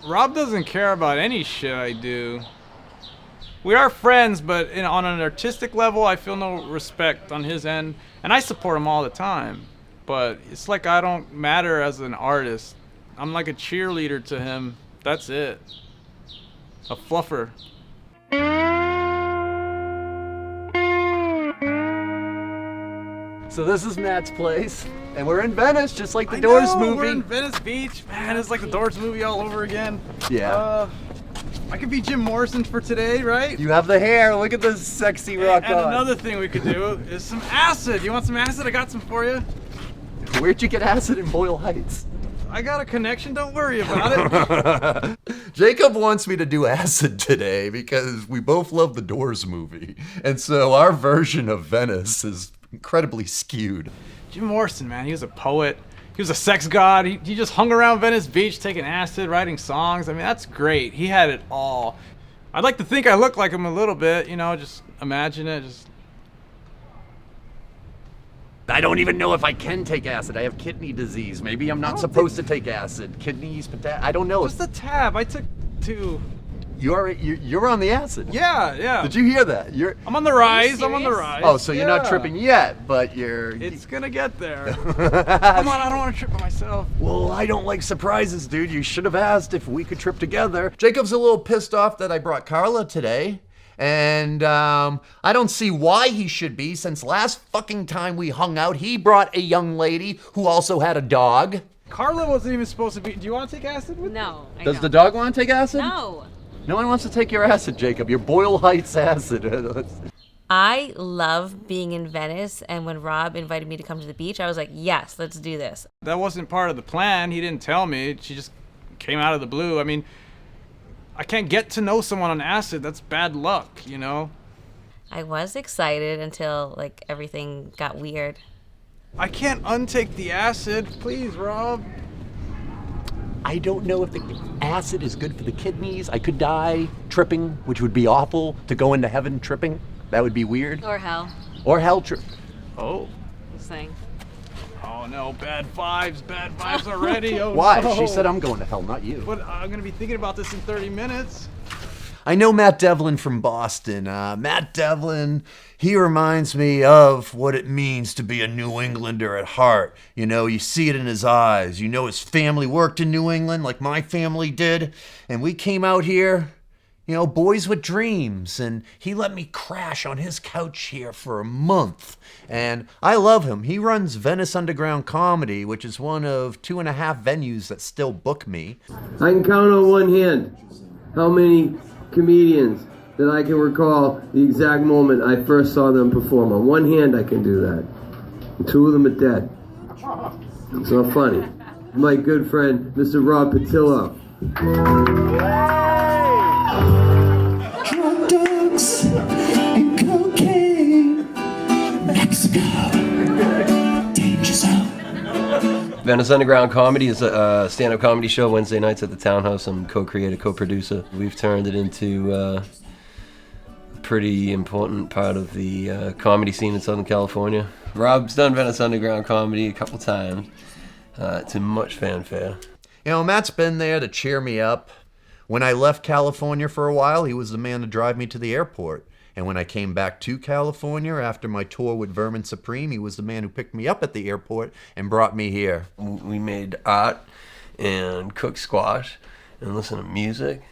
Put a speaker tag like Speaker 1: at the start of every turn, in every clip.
Speaker 1: Rob doesn't care about any shit I do. We are friends, but on an artistic level, I feel no respect on his end, and I support him all the time. But it's like I don't matter as an artist. I'm like a cheerleader to him. That's it. A fluffer.
Speaker 2: So this is Matt's place, and we're in Venice, just like the Doors movie.
Speaker 1: We're in Venice Beach. Man, it's like the Doors movie all over again.
Speaker 2: Yeah.
Speaker 1: I could be Jim Morrison for today, right?
Speaker 2: You have the hair. Look at this sexy rock
Speaker 1: and another thing we could do is some acid. You want some acid? I got some for you.
Speaker 2: Where'd you get acid in Boyle Heights?
Speaker 1: I got a connection. Don't worry about it.
Speaker 2: Jacob wants me to do acid today because we both love the Doors movie. And so our version of Venice is incredibly skewed.
Speaker 1: Jim Morrison, man, he was a poet. He was a sex god. He just hung around Venice Beach taking acid, writing songs. I mean, that's great. He had it all. I'd like to think I look like him a little bit, just imagine it.
Speaker 2: I don't even know if I can take acid. I have kidney disease. Maybe I'm not supposed to take acid. Kidneys, I don't know.
Speaker 1: Just a tab. I took 2.
Speaker 2: You're on the acid.
Speaker 1: Yeah.
Speaker 2: Did you hear that?
Speaker 1: I'm on the rise.
Speaker 2: Oh, so you're not tripping yet, but you're...
Speaker 1: It's gonna get there. Come on, I don't want to trip by myself.
Speaker 2: Well, I don't like surprises, dude. You should have asked if we could trip together. Jacob's a little pissed off that I brought Karla today. And I don't see why he should be, since last fucking time we hung out, he brought a young lady who also had a dog.
Speaker 1: Karla wasn't even supposed to be... Do you want to take acid with me?
Speaker 3: No, I
Speaker 2: Does
Speaker 3: don't.
Speaker 2: the dog want to take acid?
Speaker 3: No.
Speaker 2: No one wants to take your acid, Jacob. Your Boyle Heights acid.
Speaker 3: I love being in Venice, and when Rob invited me to come to the beach, I was like, yes, let's do this.
Speaker 1: That wasn't part of the plan. He didn't tell me. She just came out of the blue. I mean, I can't get to know someone on acid. That's bad luck,
Speaker 3: I was excited until, everything got weird.
Speaker 1: I can't untake the acid. Please, Rob.
Speaker 2: I don't know if the acid is good for the kidneys. I could die tripping, which would be awful. To go into heaven tripping, that would be weird.
Speaker 3: Or hell.
Speaker 2: Or hell trip.
Speaker 1: Oh.
Speaker 3: Just saying.
Speaker 1: Oh no, bad vibes already. Oh,
Speaker 2: Why?
Speaker 1: No.
Speaker 2: She said I'm going to hell, not you.
Speaker 1: But I'm gonna be thinking about this in 30 minutes.
Speaker 2: I know Matt Devlin from Boston. Matt Devlin, he reminds me of what it means to be a New Englander at heart. You see it in his eyes. His family worked in New England like my family did. And we came out here, boys with dreams. And he let me crash on his couch here for a month. And I love him. He runs Venice Underground Comedy, which is one of 2.5 venues that still book me.
Speaker 4: I can count on one hand how many comedians that I can recall the exact moment I first saw them perform. On one hand, I can do that. And 2 of them are dead. It's not funny. My good friend, Mr. Rob Potylo.
Speaker 5: Drug dogs and cocaine, Mexico, danger zone.
Speaker 6: Venice Underground Comedy is a stand-up comedy show Wednesday nights at the Townhouse. I'm co-creator, co-producer. We've turned it into a pretty important part of the comedy scene in Southern California. Rob's done Venice Underground Comedy a couple times to much fanfare.
Speaker 2: Matt's been there to cheer me up. When I left California for a while, he was the man to drive me to the airport. And when I came back to California after my tour with Vermin Supreme, he was the man who picked me up at the airport and brought me here.
Speaker 6: We made art and cooked squash and listened to music.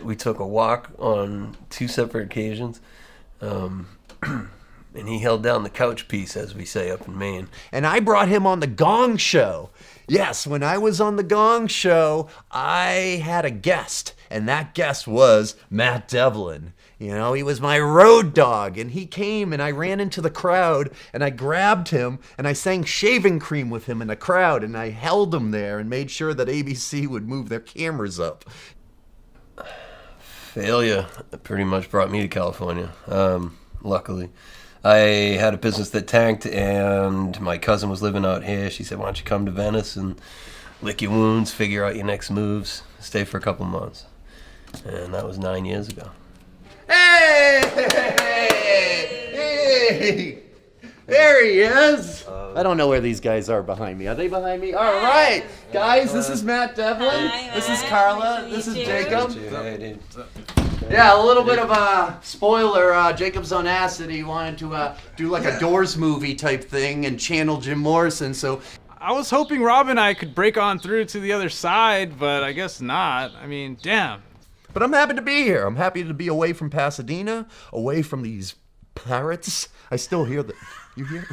Speaker 6: We took a walk on 2 separate occasions. And he held down the couch piece, as we say up in Maine.
Speaker 2: And I brought him on the Gong Show. Yes, when I was on the Gong Show, I had a guest. And that guest was Matt Devlin. He was my road dog, and he came, and I ran into the crowd, and I grabbed him, and I sang Shaving Cream with him in the crowd, and I held him there and made sure that ABC would move their cameras up.
Speaker 6: Failure pretty much brought me to California, luckily. I had a business that tanked, and my cousin was living out here. She said, why don't you come to Venice and lick your wounds, figure out your next moves, stay for a couple months. And that was 9 years ago.
Speaker 2: Hey! There he is. I don't know where these guys are behind me. Are they behind me? All right, guys. This is Matt Devlin. This is Karla. This is Jacob. Yeah, a little bit of a spoiler. Jacob's on acid. He wanted to do like a Doors movie type thing and channel Jim Morrison. So
Speaker 1: I was hoping Rob and I could break on through to the other side, but I guess not. I mean, damn.
Speaker 2: But I'm happy to be here. I'm happy to be away from Pasadena, away from these parrots. I still hear the... You hear?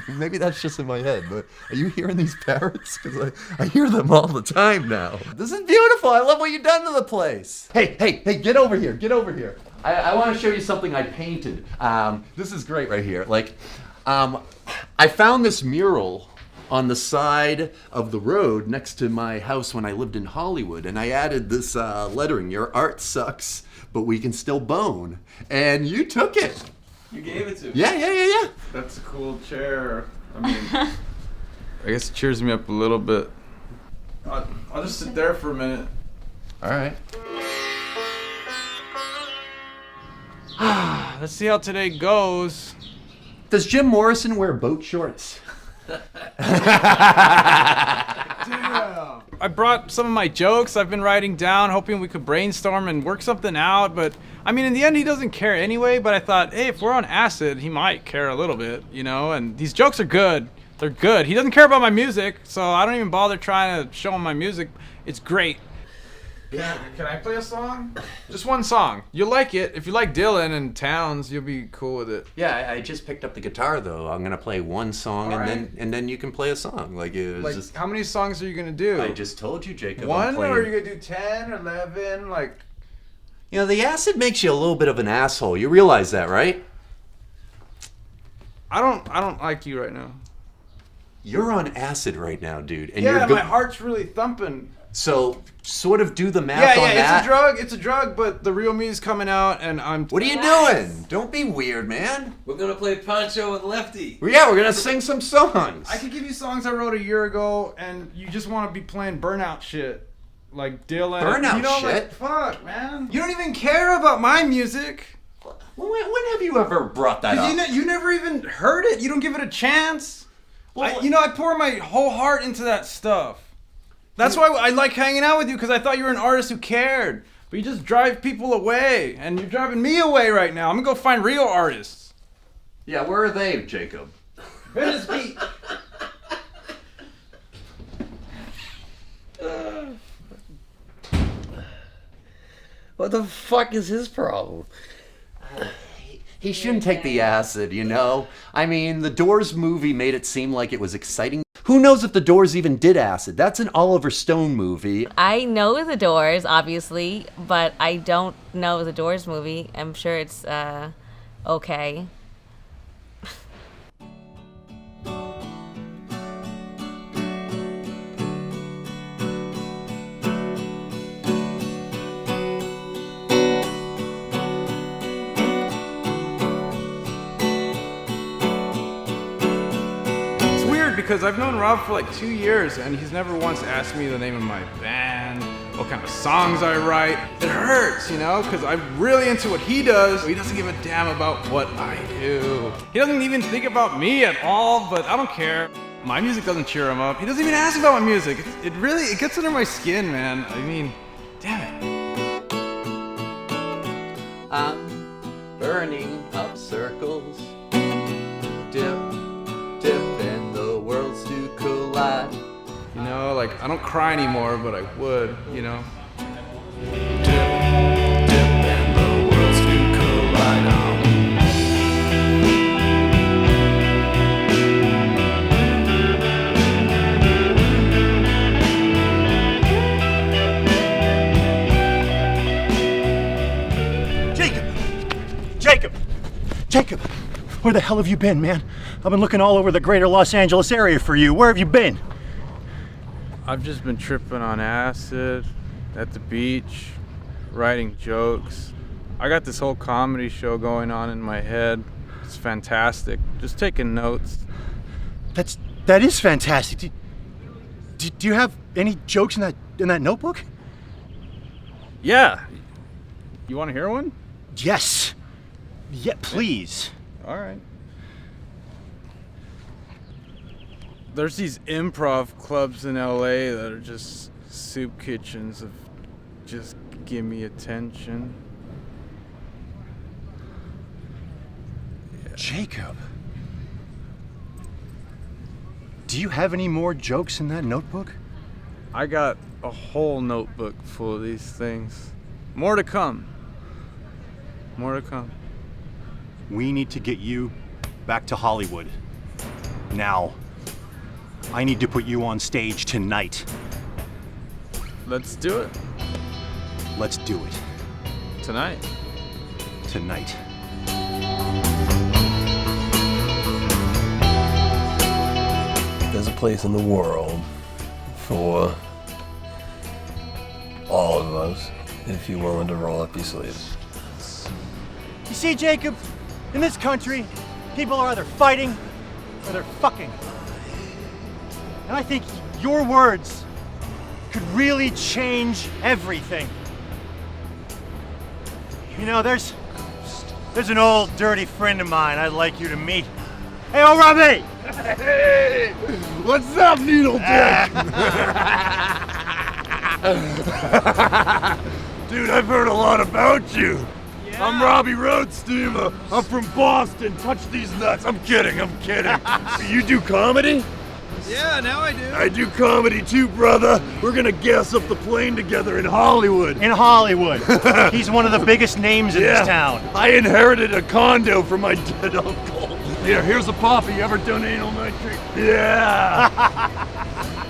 Speaker 2: Maybe that's just in my head, but are you hearing these parrots? Because I hear them all the time now. This is beautiful. I love what you've done to the place. Hey, get over here. Get over here. I want to show you something I painted. This is great right here. Like, I found this mural on the side of the road next to my house when I lived in Hollywood, and I added this lettering, "Your art sucks, but we can still bone." And you took it.
Speaker 1: You gave it to me.
Speaker 2: Yeah.
Speaker 1: That's a cool chair. I mean, I guess it cheers me up a little bit. I'll just sit there for a minute.
Speaker 2: All right.
Speaker 1: Let's see how today goes.
Speaker 2: Does Jim Morrison wear boat shorts?
Speaker 1: I brought some of my jokes I've been writing down, hoping we could brainstorm and work something out, but I mean, in the end, he doesn't care anyway, but I thought, hey, if we're on acid, he might care a little bit, you know, and these jokes are good. They're good. He doesn't care about my music, so I don't even bother trying to show him my music. It's great. Yeah. Can I play a song? Just one song. You'll like it. If you like Dylan and Towns, you'll be cool with it.
Speaker 2: Yeah, I just picked up the guitar though. I'm gonna play one song and then you can play a song. Like it was just.
Speaker 1: How many songs are you gonna do?
Speaker 2: I just told you, Jacob.
Speaker 1: One, or are you gonna do 10, 11, like?
Speaker 2: You know, the acid makes you a little bit of an asshole. You realize that, right?
Speaker 1: I don't like you right now.
Speaker 2: You're on acid right now, dude. And
Speaker 1: Yeah,
Speaker 2: you're
Speaker 1: my heart's really thumping.
Speaker 2: So sort of do the math on that.
Speaker 1: It's a drug, but the real me is coming out, and I'm...
Speaker 2: What are you doing? Don't be weird, man.
Speaker 6: We're gonna play Poncho with Lefty.
Speaker 2: Yeah, we're gonna sing some songs.
Speaker 1: I could give you songs I wrote a year ago, and you just want to be playing burnout shit. Like Dylan.
Speaker 2: Burnout
Speaker 1: you know,
Speaker 2: shit?
Speaker 1: Like, fuck, man. You don't even care about my music.
Speaker 2: When have you ever brought that up?
Speaker 1: You never even heard it. You don't give it a chance.
Speaker 2: Well,
Speaker 1: I pour my whole heart into that stuff. That's why I like hanging out with you, because I thought you were an artist who cared. But you just drive people away, and you're driving me away right now. I'm gonna go find real artists.
Speaker 2: Yeah, where are they, Jacob?
Speaker 1: Venice Beach.
Speaker 6: What the fuck is his problem?
Speaker 2: He shouldn't take the acid, you know? I mean, the Doors movie made it seem like it was exciting. Who knows if the Doors even did acid? That's an Oliver Stone movie.
Speaker 3: I know the Doors, obviously, but I don't know the Doors movie. I'm sure it's okay.
Speaker 1: Because I've known Rob for like 2 years, and he's never once asked me the name of my band, what kind of songs I write. It hurts, you know, because I'm really into what he does. He doesn't give a damn about what I do. He doesn't even think about me at all, but I don't care. My music doesn't cheer him up. He doesn't even ask about my music. It gets under my skin, man. I mean, damn it.
Speaker 2: I'm burning up circles. Dip, and the worlds do collide.
Speaker 1: You know, like, I don't cry anymore, but I would, you know.
Speaker 5: Dip, and the worlds do collide.
Speaker 7: Jacob, where the hell have you been, man? I've been looking all over the greater Los Angeles area for you. Where have you been?
Speaker 1: I've just been tripping on acid, at the beach, writing jokes. I got this whole comedy show going on in my head. It's fantastic. Just taking notes.
Speaker 7: That is fantastic. Do you have any jokes in that notebook?
Speaker 1: Yeah. You want to hear one?
Speaker 7: Yes. Yeah, please.
Speaker 1: All right. There's these improv clubs in LA that are just soup kitchens of just give me attention.
Speaker 7: Jacob. Do you have any more jokes in that notebook?
Speaker 1: I got a whole notebook full of these things. More to come. More to come.
Speaker 7: We need to get you back to Hollywood. Now. I need to put you on stage tonight.
Speaker 1: Let's do it.
Speaker 7: Let's do it.
Speaker 1: Tonight.
Speaker 7: Tonight.
Speaker 6: There's a place in the world for all of us if you're willing to roll up your sleeves.
Speaker 7: You see, Jacob, in this country, people are either fighting or they're fucking. And I think your words could really change everything. You know, there's an old dirty friend of mine I'd like you to meet. Hey, old Robby!
Speaker 2: Hey! What's up, Needle Dick? Dude, I've heard a lot about you. Yeah. I'm Robby Roadsteamer. I'm from Boston. Touch these nuts. I'm kidding. You do comedy?
Speaker 1: Yeah, now I do.
Speaker 2: I do comedy too, brother. We're gonna gas up the plane together in Hollywood.
Speaker 7: In Hollywood. He's one of the biggest names in this town.
Speaker 2: I inherited a condo from my dead uncle. Here, here's a poppy. You ever done anal nitrate? Yeah.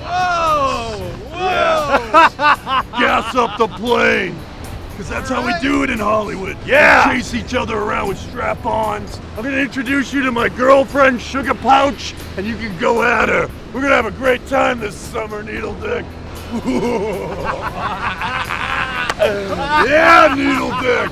Speaker 1: Whoa!
Speaker 2: Yeah. Gas up the plane. Because that's how we do it in Hollywood.
Speaker 7: Yeah.
Speaker 2: We chase each other around with strap-ons. I'm going to introduce you to my girlfriend, Sugar Pouch, and you can go at her. We're going to have a great time this summer, Needle Dick. Yeah, Needle Dick.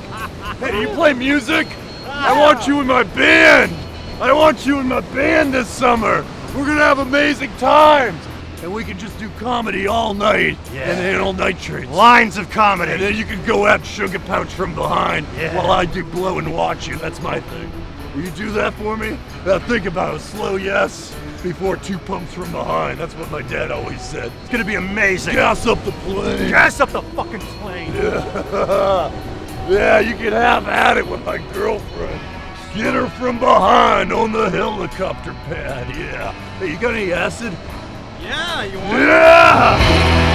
Speaker 2: Hey, do you play music? I want you in my band. I want you in my band this summer. We're going to have amazing times. And we can just do comedy all night and anal nitrates.
Speaker 7: Lines of comedy.
Speaker 2: And then you can go at Sugar Pouch from behind while I do blow and watch you. That's my thing. Will you do that for me? Now think about it. Slow yes before 2 pumps from behind. That's what my dad always said.
Speaker 7: It's gonna be amazing.
Speaker 2: Gas up the plane.
Speaker 7: Gas up the fucking plane.
Speaker 2: Yeah, you can have at it with my girlfriend. Get her from behind on the helicopter pad, yeah. Hey, you got any acid?
Speaker 1: Yeah, you want
Speaker 2: Yeah!